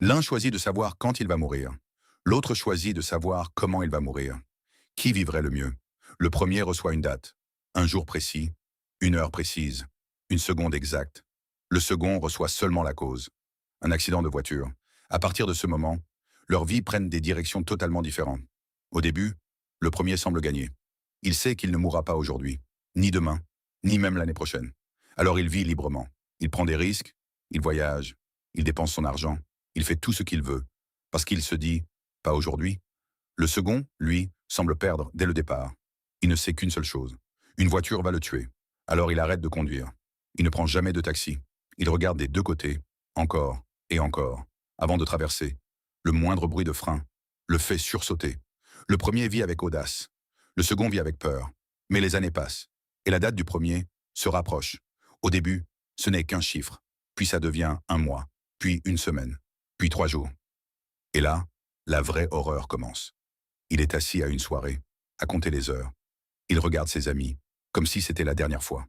L'un choisit de savoir quand il va mourir. L'autre choisit de savoir comment il va mourir. Qui vivrait le mieux? Le premier reçoit une date, un jour précis, une heure précise, une seconde exacte. Le second reçoit seulement la cause, un accident de voiture. À partir de ce moment, leurs vies prennent des directions totalement différentes. Au début, le premier semble gagner. Il sait qu'il ne mourra pas aujourd'hui, ni demain, ni même l'année prochaine. Alors il vit librement. Il prend des risques, il voyage, il dépense son argent, il fait tout ce qu'il veut, parce qu'il se dit, pas aujourd'hui. Le second, lui, semble perdre dès le départ. Il ne sait qu'une seule chose. Une voiture va le tuer. Alors il arrête de conduire. Il ne prend jamais de taxi. Il regarde des deux côtés, encore et encore, avant de traverser. Le moindre bruit de frein le fait sursauter. Le premier vit avec audace. Le second vit avec peur. Mais les années passent. Et la date du premier se rapproche. Au début, ce n'est qu'un chiffre. Puis ça devient un mois. Puis une semaine. Puis 3 jours. Et là, la vraie horreur commence. Il est assis à une soirée, à compter les heures. Il regarde ses amis, comme si c'était la dernière fois.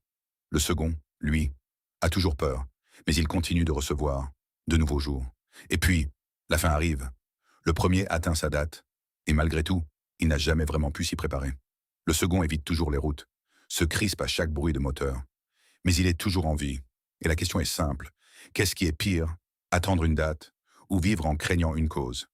Le second, lui, a toujours peur, mais il continue de recevoir de nouveaux jours. Et puis, la fin arrive. Le premier atteint sa date, et malgré tout, il n'a jamais vraiment pu s'y préparer. Le second évite toujours les routes, se crispe à chaque bruit de moteur. Mais il est toujours en vie. Et la question est simple. Qu'est-ce qui est pire, attendre une date ou vivre en craignant une cause?